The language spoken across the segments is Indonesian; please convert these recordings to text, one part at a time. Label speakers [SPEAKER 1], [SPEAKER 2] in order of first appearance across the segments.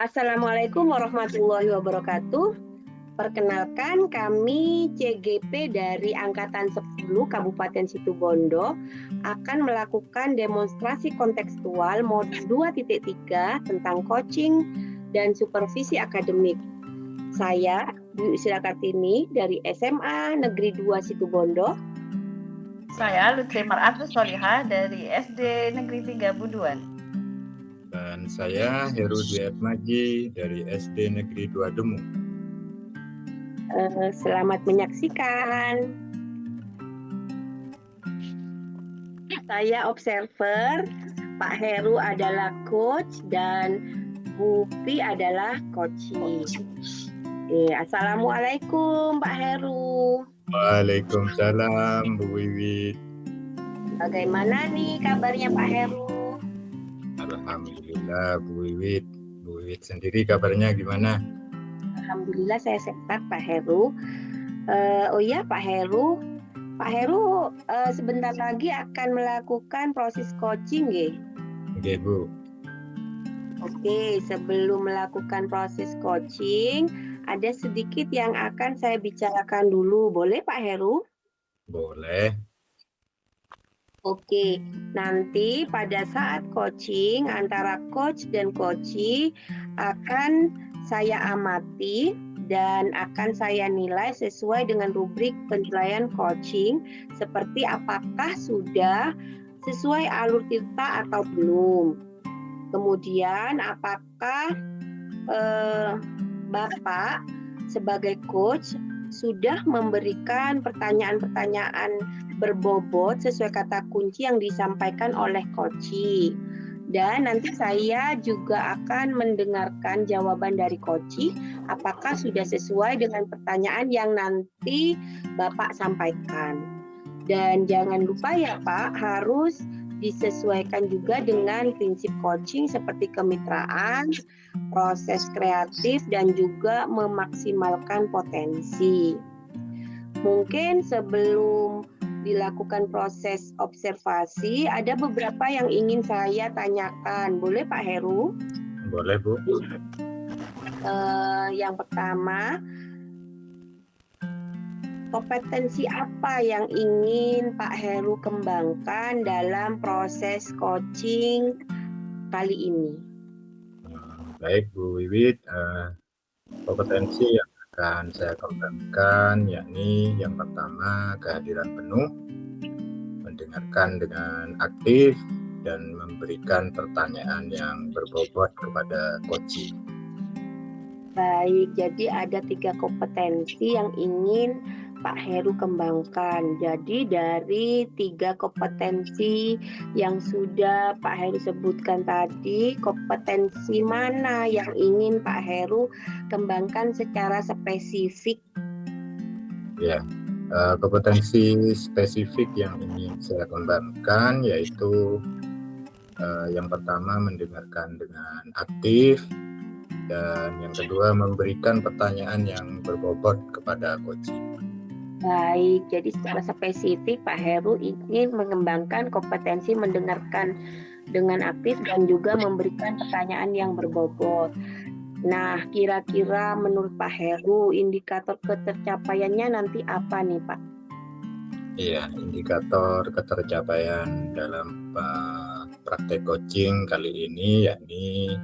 [SPEAKER 1] Assalamualaikum warahmatullahi wabarakatuh. Perkenalkan, kami CGP dari Angkatan 10 Kabupaten Situbondo akan melakukan demonstrasi kontekstual modul 2.3 tentang coaching dan supervisi akademik. Saya, Bu Yusra Kartini dari SMA Negeri 2 Situbondo.
[SPEAKER 2] Saya Lutfi Mar'atus Solihah dari SD Negeri 3 Buduan.
[SPEAKER 3] Dan saya Heru Dwi Atmaji dari SD Negeri 2 Demu.
[SPEAKER 1] Selamat menyaksikan. Saya observer, Pak Heru adalah coach dan Bu Pi adalah coaching. Assalamualaikum Pak Heru.
[SPEAKER 3] Waalaikumsalam Bu Wiwit.
[SPEAKER 1] Bagaimana nih kabarnya Pak Heru?
[SPEAKER 3] Alhamdulillah Bu Wiwit. Bu Wiwit sendiri kabarnya gimana?
[SPEAKER 1] Alhamdulillah saya sehat Pak Heru. Oh iya Pak Heru, sebentar lagi akan melakukan proses coaching ya?
[SPEAKER 3] Oke Bu.
[SPEAKER 1] Oke, sebelum melakukan proses coaching, ada sedikit yang akan saya bicarakan dulu. Boleh Pak Heru?
[SPEAKER 3] Boleh.
[SPEAKER 1] Oke, nanti pada saat coaching antara coach dan coachee akan saya amati dan akan saya nilai sesuai dengan rubrik penilaian coaching seperti apakah sudah sesuai alur kita atau belum. Kemudian apakah Bapak sebagai coach sudah memberikan pertanyaan-pertanyaan berbobot sesuai kata kunci yang disampaikan oleh coachee. Dan nanti saya juga akan mendengarkan jawaban dari coachee apakah sudah sesuai dengan pertanyaan yang nanti Bapak sampaikan. Dan jangan lupa ya Pak, harus disesuaikan juga dengan prinsip coaching seperti kemitraan, proses kreatif, dan juga memaksimalkan potensi. Mungkin sebelum dilakukan proses observasi, ada beberapa yang ingin saya tanyakan. Boleh Pak Heru?
[SPEAKER 3] Boleh Bu.
[SPEAKER 1] Yang pertama, kompetensi apa yang ingin Pak Heru kembangkan dalam proses coaching kali ini?
[SPEAKER 3] Baik Bu Wiwit, kompetensi yang akan saya kembangkan yakni yang pertama kehadiran penuh, mendengarkan dengan aktif, dan memberikan pertanyaan yang berbobot kepada coachee.
[SPEAKER 1] Baik, jadi ada 3 kompetensi yang ingin Pak Heru kembangkan. Jadi dari 3 kompetensi yang sudah Pak Heru sebutkan tadi, kompetensi mana yang ingin Pak Heru kembangkan secara spesifik?
[SPEAKER 3] Ya, kompetensi spesifik yang ingin saya kembangkan yaitu yang pertama mendengarkan dengan aktif, dan yang kedua memberikan pertanyaan yang berbobot kepada coachee.
[SPEAKER 1] Baik, jadi secara spesifik Pak Heru ingin mengembangkan kompetensi mendengarkan dengan aktif dan juga memberikan pertanyaan yang berbobot. Nah, kira-kira menurut Pak Heru indikator ketercapaiannya nanti apa nih Pak?
[SPEAKER 3] Iya, indikator ketercapaian dalam praktek coaching kali ini yakni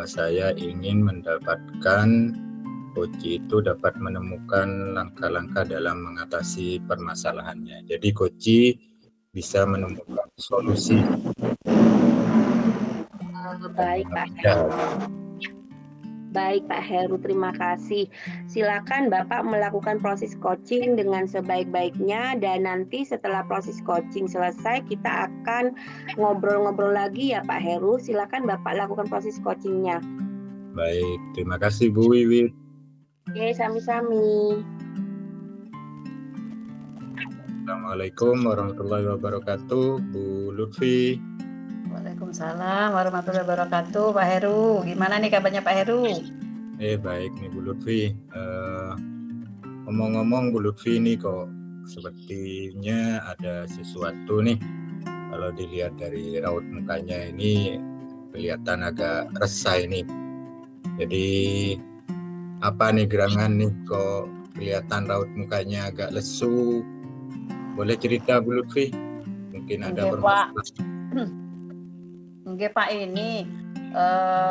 [SPEAKER 3] saya ingin mendapatkan coachee itu dapat menemukan langkah-langkah dalam mengatasi permasalahannya. Jadi coachee bisa menemukan solusi.
[SPEAKER 1] Baik Pak Heru. Baik Pak Heru, terima kasih. Silakan Bapak melakukan proses coaching dengan sebaik-baiknya dan nanti setelah proses coaching selesai kita akan ngobrol-ngobrol lagi ya Pak Heru. Silakan Bapak lakukan proses coachingnya.
[SPEAKER 3] Baik, terima kasih Bu Wiwit.
[SPEAKER 1] Oke, sami-sami.
[SPEAKER 3] Assalamualaikum warahmatullahi wabarakatuh, Bu Lutfi.
[SPEAKER 2] Waalaikumsalam warahmatullahi wabarakatuh. Pak Heru, gimana nih kabarnya Pak Heru?
[SPEAKER 3] Baik nih Bu Lutfi. Ngomong-ngomong Bu Lutfi nih kok sepertinya ada sesuatu nih. Kalau dilihat dari raut mukanya ini kelihatan agak resah ini. Jadi apa nih gerangan nih kok kelihatan raut mukanya agak lesu? Boleh cerita Bu Lutfi? Mungkin ada
[SPEAKER 2] Nggih, Pak.
[SPEAKER 3] permasalahan.
[SPEAKER 2] Nggih, Pak, ini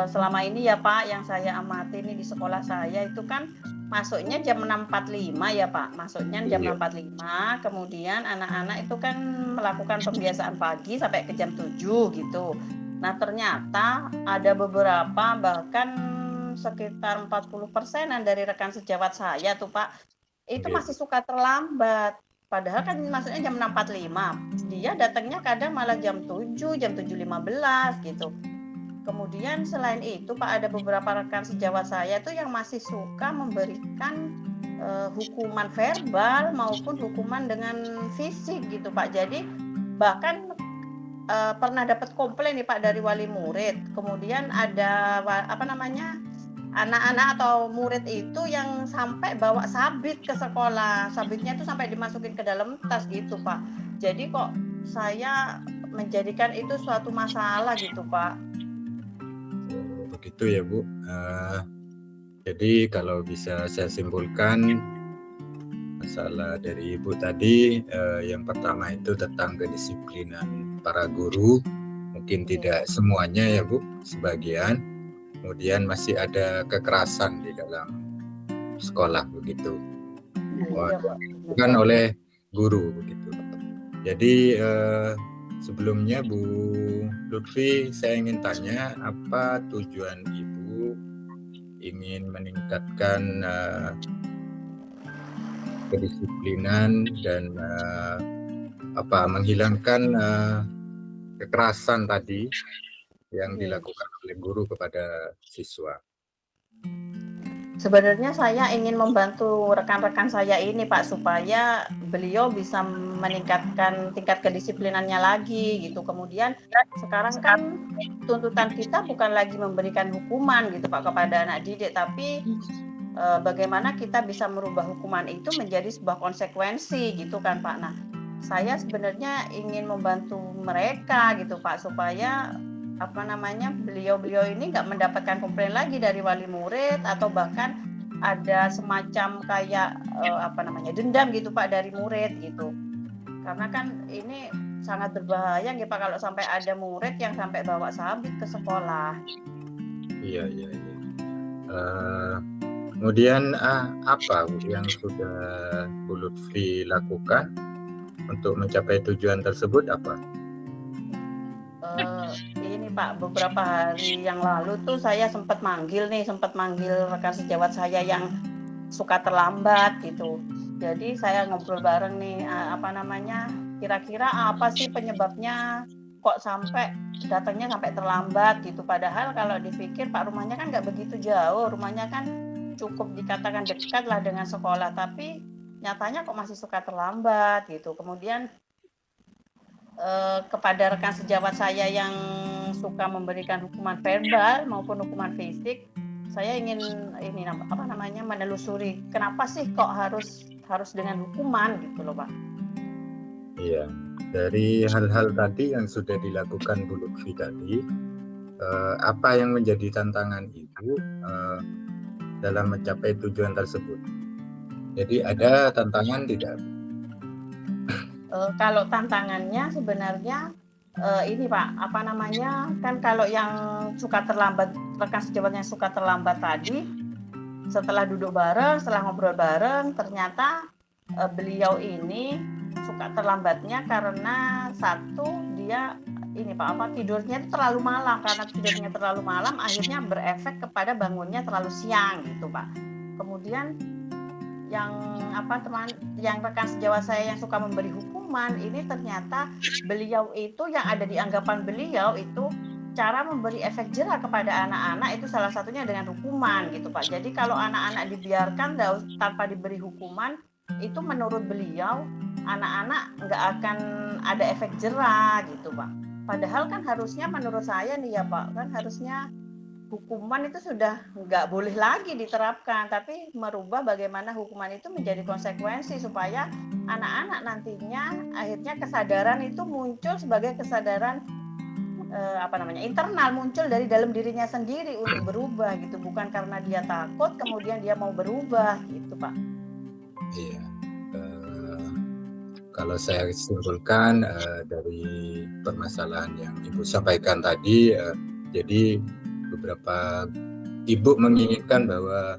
[SPEAKER 2] selama ini ya Pak, yang saya amati nih di sekolah saya itu kan masuknya jam 6.45 ya Pak, masuknya jam
[SPEAKER 3] Iya.
[SPEAKER 2] 6.45, kemudian anak-anak itu kan melakukan pembiasaan pagi sampai ke jam 7 gitu. Nah ternyata ada beberapa bahkan sekitar 40%-an dari rekan sejawat saya tuh Pak, itu
[SPEAKER 3] Iya,
[SPEAKER 2] masih suka terlambat. Padahal kan masuknya jam 6.45, dia datangnya kadang malah jam 7, jam 7.15 gitu. Kemudian selain itu Pak, ada beberapa rekan sejawat saya tuh yang masih suka memberikan hukuman verbal maupun hukuman dengan fisik gitu Pak. Jadi bahkan pernah dapat komplain nih Pak dari wali murid. Kemudian ada anak-anak atau murid itu yang sampai bawa sabit ke sekolah. Sabitnya itu sampai dimasukin ke dalam tas gitu Pak. Jadi kok saya menjadikan itu suatu masalah gitu Pak.
[SPEAKER 3] begitu ya Bu. Jadi kalau bisa saya simpulkan masalah dari Ibu tadi, yang pertama itu tentang kedisiplinan para guru, mungkin tidak semuanya ya Bu, sebagian. Kemudian masih ada kekerasan di dalam sekolah begitu,
[SPEAKER 2] Iya, Pak.
[SPEAKER 3] bukan oleh guru begitu. Jadi sebelumnya Bu Lutfi, saya ingin tanya apa tujuan Ibu ingin meningkatkan kedisiplinan dan menghilangkan kekerasan tadi yang dilakukan oleh guru kepada siswa.
[SPEAKER 2] Sebenarnya saya ingin membantu rekan-rekan saya ini Pak, supaya beliau bisa meningkatkan tingkat kedisiplinannya lagi gitu. Kemudian sekarang kan tuntutan kita bukan lagi memberikan hukuman gitu Pak kepada anak didik, tapi bagaimana kita bisa merubah hukuman itu menjadi sebuah konsekuensi gitu kan Pak. Nah, saya sebenarnya ingin membantu mereka gitu Pak, supaya beliau-beliau ini nggak mendapatkan komplain lagi dari wali murid atau bahkan ada semacam kayak dendam gitu Pak dari murid gitu. Karena kan ini sangat berbahaya gitu Pak kalau sampai ada murid yang sampai bawa sabit ke sekolah.
[SPEAKER 3] Iya. Kemudian apa yang sudah Bu Lutfi lakukan untuk mencapai tujuan tersebut apa?
[SPEAKER 2] Ini Pak, beberapa hari yang lalu tuh saya sempat manggil rekan sejawat saya yang suka terlambat gitu. Jadi saya ngobrol bareng nih, kira-kira apa sih penyebabnya kok sampai datangnya sampai terlambat gitu. Padahal kalau dipikir Pak, rumahnya kan nggak begitu jauh, rumahnya kan cukup dikatakan dekat lah dengan sekolah, tapi nyatanya kok masih suka terlambat gitu. Kemudian kepada rekan sejawat saya yang suka memberikan hukuman verbal maupun hukuman fisik, saya ingin menelusuri kenapa sih kok harus dengan hukuman gitu loh Pak.
[SPEAKER 3] Iya, dari hal-hal tadi yang sudah dilakukan Bu Lutfi tadi, apa yang menjadi tantangan Ibu dalam mencapai tujuan tersebut? Jadi ada tantangan tidak?
[SPEAKER 2] Kalau tantangannya sebenarnya ini Pak, kan kalau yang suka terlambat, rekan sejawat yang suka terlambat tadi, setelah duduk bareng, setelah ngobrol bareng, ternyata beliau ini suka terlambatnya karena satu, dia ini Pak, tidurnya itu terlalu malam. Karena tidurnya terlalu malam, akhirnya berefek kepada bangunnya terlalu siang gitu Pak. Kemudian yang rekan sejawat saya yang suka memberi hukuman ini, ternyata beliau itu yang ada di anggapan beliau itu cara memberi efek jera kepada anak-anak itu salah satunya dengan hukuman gitu Pak. Jadi kalau anak-anak dibiarkan tanpa diberi hukuman, itu menurut beliau anak-anak nggak akan ada efek jera gitu Pak. Padahal kan harusnya menurut saya nih ya Pak, kan harusnya hukuman itu sudah nggak boleh lagi diterapkan, tapi merubah bagaimana hukuman itu menjadi konsekuensi supaya anak-anak nantinya akhirnya kesadaran itu muncul sebagai kesadaran internal, muncul dari dalam dirinya sendiri untuk berubah gitu, bukan karena dia takut kemudian dia mau berubah gitu Pak.
[SPEAKER 3] Iya. Kalau saya simpulkan dari permasalahan yang Ibu sampaikan tadi, jadi beberapa ibu menginginkan bahwa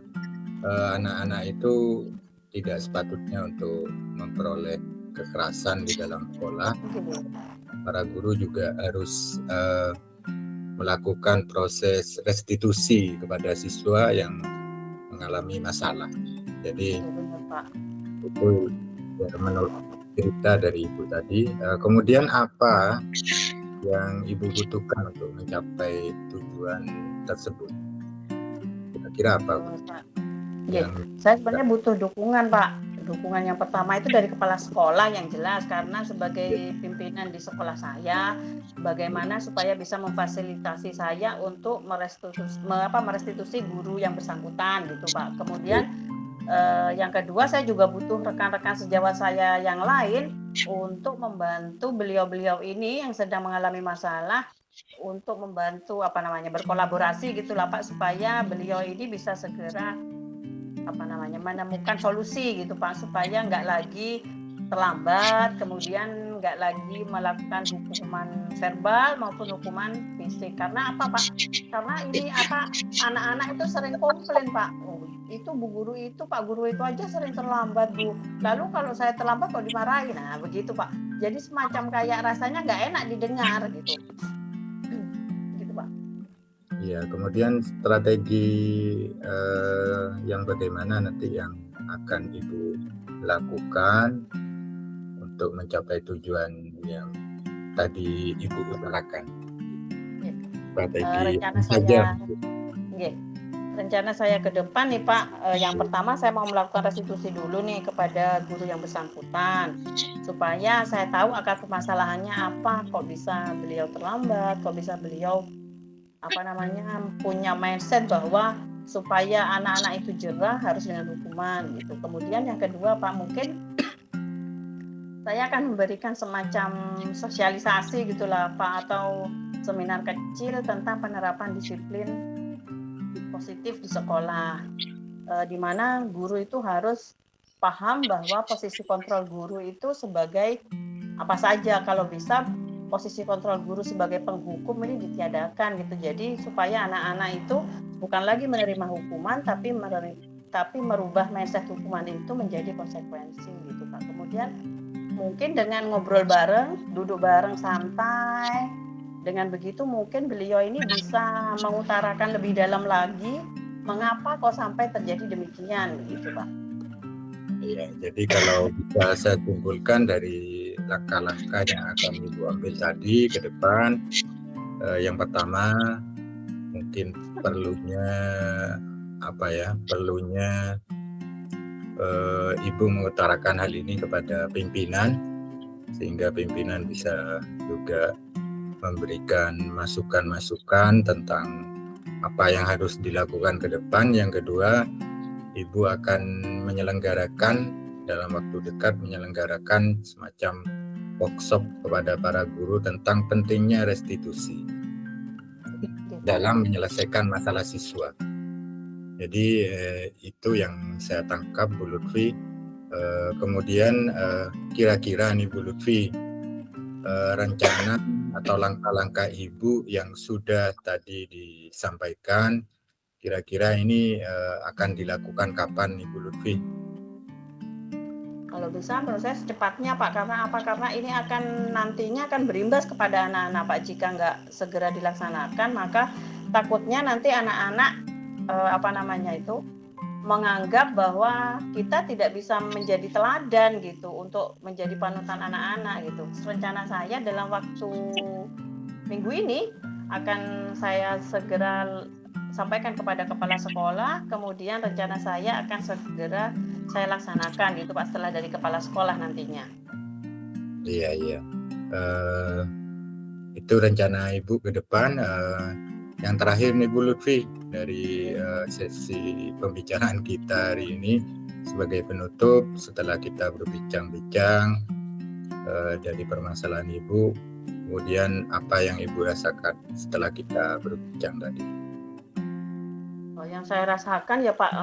[SPEAKER 3] anak-anak itu tidak sepatutnya untuk memperoleh kekerasan di dalam sekolah. Para guru juga harus melakukan proses restitusi kepada siswa yang mengalami masalah. Jadi
[SPEAKER 2] Benar, Pak.
[SPEAKER 3] itu ya, menurut cerita dari Ibu tadi. Kemudian apa yang Ibu butuhkan untuk mencapai tujuan tersebut? Kira-kira apa, Bu?
[SPEAKER 2] Saya sebenarnya butuh dukungan Pak. Dukungan yang pertama itu dari kepala sekolah yang jelas, karena sebagai pimpinan di sekolah saya, bagaimana supaya bisa memfasilitasi saya untuk merestitusi guru yang bersangkutan gitu Pak. Kemudian yang kedua, saya juga butuh rekan-rekan sejawat saya yang lain untuk membantu beliau-beliau ini yang sedang mengalami masalah, untuk membantu berkolaborasi gitulah Pak, supaya beliau ini bisa segera menemukan solusi gitu Pak, supaya nggak lagi terlambat, kemudian nggak lagi melakukan hukuman verbal maupun hukuman fisik. Karena apa Pak? Karena ini anak-anak itu sering komplain Pak. Itu Bu Guru itu, Pak Guru itu aja sering terlambat Bu. Lalu kalau saya terlambat kok dimarahin. Nah begitu Pak. Jadi semacam kayak rasanya nggak enak didengar gitu. Gitu Pak.
[SPEAKER 3] Ya, kemudian strategi yang bagaimana nanti yang akan Ibu lakukan untuk mencapai tujuan yang tadi Ibu utarakan? Strategi
[SPEAKER 2] rencana saya ke depan nih Pak, yang pertama saya mau melakukan restitusi dulu nih kepada guru yang bersangkutan, supaya saya tahu akar permasalahannya apa, kok bisa beliau terlambat, kok bisa beliau punya mindset bahwa supaya anak-anak itu jerah harus dengan hukuman gitu. Kemudian yang kedua Pak, mungkin saya akan memberikan semacam sosialisasi gitulah Pak, atau seminar kecil tentang penerapan disiplin positif di sekolah, di mana guru itu harus paham bahwa posisi kontrol guru itu sebagai apa saja. Kalau bisa posisi kontrol guru sebagai penghukum ini ditiadakan gitu. Jadi supaya anak-anak itu bukan lagi menerima hukuman, tapi merubah mindset hukuman itu menjadi konsekuensi gitu Pak. Kemudian mungkin dengan ngobrol bareng, duduk bareng santai, dengan begitu mungkin beliau ini bisa mengutarakan lebih dalam lagi mengapa kok sampai terjadi demikian gitu Pak.
[SPEAKER 3] Ya, jadi kalau bisa saya simpulkan dari langkah-langkah yang akan Ibu ambil tadi ke depan, yang pertama mungkin perlunya Ibu mengutarakan hal ini kepada pimpinan, sehingga pimpinan bisa juga memberikan masukan-masukan tentang apa yang harus dilakukan ke depan. Yang kedua, Ibu akan dalam waktu dekat menyelenggarakan semacam workshop kepada para guru tentang pentingnya restitusi dalam menyelesaikan masalah siswa. Jadi itu yang saya tangkap Bu Lutfi. Kemudian kira-kira nih Bu Lutfi, rencana atau langkah-langkah Ibu yang sudah tadi disampaikan, kira-kira ini akan dilakukan kapan Ibu Lutfi?
[SPEAKER 2] Kalau bisa menurut saya secepatnya Pak, karena apa? Karena ini nantinya akan berimbas kepada anak-anak Pak. Jika nggak segera dilaksanakan, maka takutnya nanti anak-anak menganggap bahwa kita tidak bisa menjadi teladan gitu untuk menjadi panutan anak-anak gitu. Rencana saya dalam waktu minggu ini akan saya segera sampaikan kepada kepala sekolah, kemudian rencana saya akan segera saya laksanakan gitu Pak, setelah dari kepala sekolah nantinya.
[SPEAKER 3] Iya. Itu rencana Ibu ke depan. Yang terakhir nih Bu Lutfi, dari sesi pembicaraan kita hari ini, sebagai penutup setelah kita berbincang-bincang dari permasalahan Ibu, kemudian apa yang Ibu rasakan setelah kita berbincang tadi?
[SPEAKER 2] Yang saya rasakan ya Pak,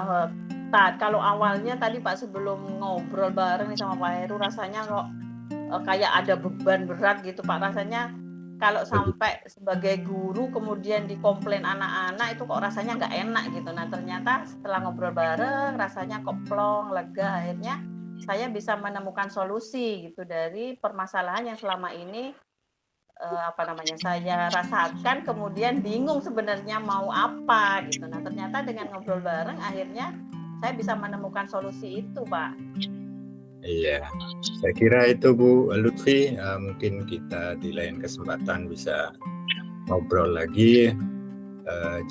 [SPEAKER 2] kalau awalnya tadi Pak sebelum ngobrol bareng nih sama Pak Heru rasanya kok kayak ada beban berat gitu Pak, rasanya kalau sampai sebagai guru kemudian dikomplain anak-anak itu kok rasanya nggak enak gitu. Nah ternyata setelah ngobrol bareng rasanya kok plong, lega, akhirnya saya bisa menemukan solusi gitu dari permasalahan yang selama ini saya rasakan, kemudian bingung sebenarnya mau apa gitu. Nah ternyata dengan ngobrol bareng akhirnya saya bisa menemukan solusi itu Pak.
[SPEAKER 3] Iya, saya kira itu Bu Lutfi, mungkin kita di lain kesempatan bisa ngobrol lagi.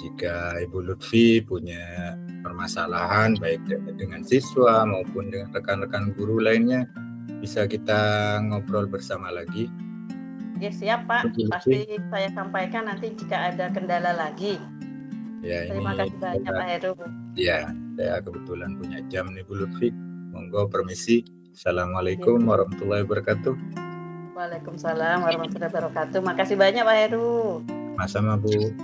[SPEAKER 3] Jika Ibu Lutfi punya permasalahan baik dengan siswa maupun dengan rekan-rekan guru lainnya, bisa kita ngobrol bersama lagi.
[SPEAKER 2] Ya siap Pak, pasti saya sampaikan nanti jika ada kendala lagi.
[SPEAKER 3] Ya,
[SPEAKER 2] Terima kasih banyak Pak Heru.
[SPEAKER 3] Ya, saya kebetulan punya jam nih Bu Lutfi. Monggo permisi. Assalamualaikum warahmatullahi wabarakatuh.
[SPEAKER 2] Waalaikumsalam warahmatullahi wabarakatuh. Makasih banyak Pak Heru.
[SPEAKER 3] Sama-sama Bu.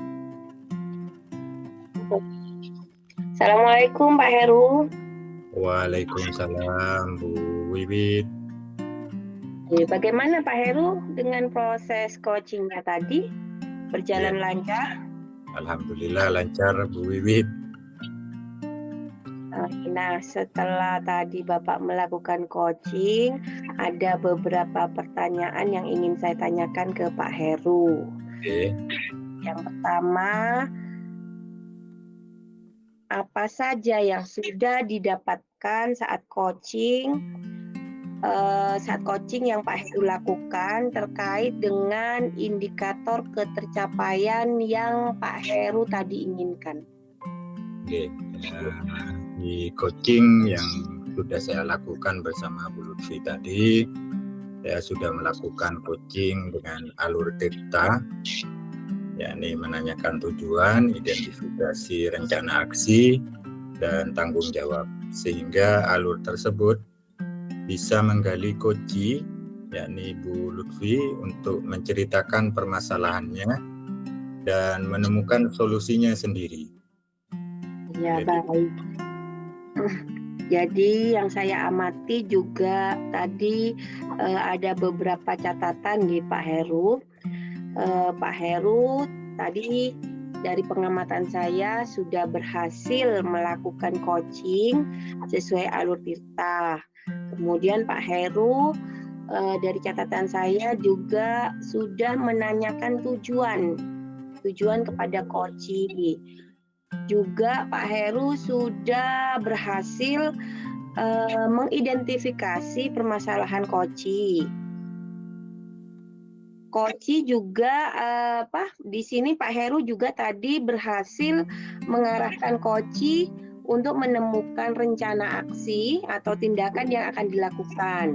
[SPEAKER 1] Assalamualaikum Pak Heru.
[SPEAKER 3] Waalaikumsalam Bu Wiwit.
[SPEAKER 1] Bagaimana Pak Heru dengan proses coachingnya tadi? Berjalan lancar?
[SPEAKER 3] Alhamdulillah lancar Bu Wiwit.
[SPEAKER 1] Nah, setelah tadi Bapak melakukan coaching, ada beberapa pertanyaan yang ingin saya tanyakan ke Pak Heru.
[SPEAKER 3] Oke.
[SPEAKER 1] Yang pertama, apa saja yang sudah didapatkan saat coaching yang Pak Heru lakukan terkait dengan indikator ketercapaian yang Pak Heru tadi inginkan?
[SPEAKER 3] Oke. Di coaching yang sudah saya lakukan bersama Bu Lutfi tadi, saya sudah melakukan coaching dengan alur data, yakni menanyakan tujuan, identifikasi rencana aksi, dan tanggung jawab, sehingga alur tersebut bisa menggali coachee, yakni Bu Lutfi, untuk menceritakan permasalahannya dan menemukan solusinya sendiri.
[SPEAKER 1] Ya, baik. Jadi yang saya amati juga tadi ada beberapa catatan di Pak Heru. Pak Heru tadi dari pengamatan saya sudah berhasil melakukan coaching sesuai alur tirta. Kemudian Pak Heru dari catatan saya juga sudah menanyakan tujuan kepada coaching. Juga Pak Heru sudah berhasil mengidentifikasi permasalahan coachee. Coachee juga di sini Pak Heru juga tadi berhasil mengarahkan coachee untuk menemukan rencana aksi atau tindakan yang akan dilakukan.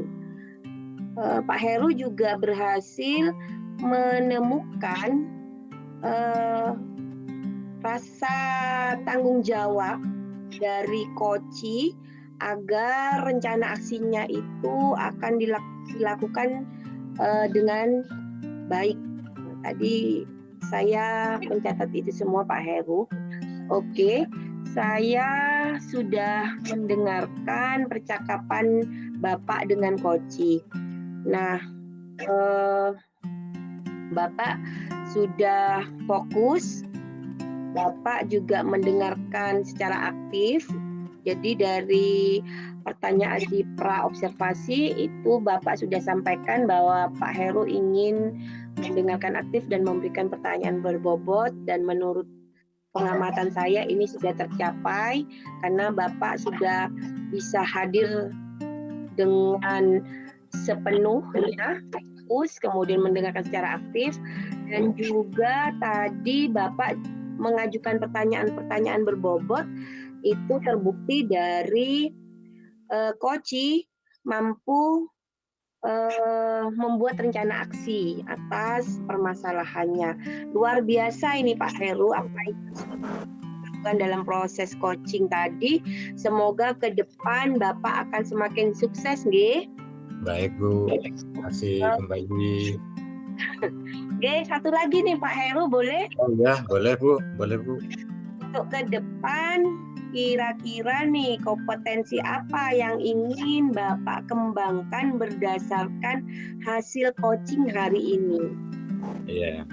[SPEAKER 1] Pak Heru juga berhasil menemukan rasa tanggung jawab dari coachee agar rencana aksinya itu akan dilakukan dengan baik. Tadi saya mencatat itu semua Pak Heru. Oke, saya sudah mendengarkan percakapan Bapak dengan coachee. Nah, Bapak sudah fokus. Bapak juga mendengarkan secara aktif. Jadi dari pertanyaan di pra-observasi itu Bapak sudah sampaikan bahwa Pak Heru ingin mendengarkan aktif dan memberikan pertanyaan berbobot, dan menurut pengamatan saya ini sudah tercapai karena Bapak sudah bisa hadir dengan sepenuhnya, fokus, kemudian mendengarkan secara aktif, dan juga tadi Bapak mengajukan pertanyaan-pertanyaan berbobot. Itu terbukti dari coachee mampu membuat rencana aksi atas permasalahannya. Luar biasa ini Pak Heru apa itu dalam proses coaching tadi. Semoga ke depan Bapak akan semakin sukses, nggih.
[SPEAKER 3] Baik Bu, terima kasih kembali.
[SPEAKER 1] Oke, satu lagi nih Pak Heru, boleh?
[SPEAKER 3] Oh ya, boleh Bu, boleh Bu.
[SPEAKER 1] Untuk ke depan, kira-kira nih kompetensi apa yang ingin Bapak kembangkan berdasarkan hasil coaching hari ini?
[SPEAKER 3] Iya,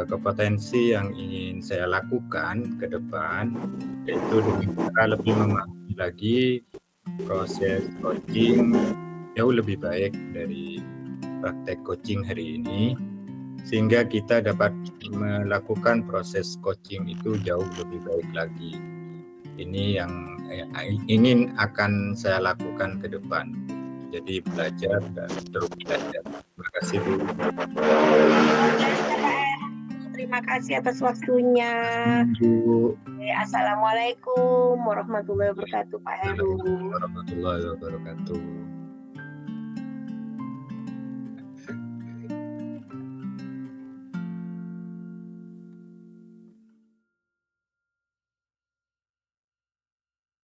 [SPEAKER 3] kompetensi yang ingin saya lakukan ke depan yaitu dengan cara lebih memahami lagi proses coaching jauh lebih baik dari praktek coaching hari ini, sehingga kita dapat melakukan proses coaching itu jauh lebih baik lagi. Ini yang ingin akan saya lakukan ke depan. Jadi belajar dan terus belajar. Terima kasih Bu.
[SPEAKER 1] Terima kasih atas waktunya.
[SPEAKER 3] Bu.
[SPEAKER 1] Assalamualaikum warahmatullahi wabarakatuh Pak Heru.
[SPEAKER 3] Warahmatullahi wabarakatuh.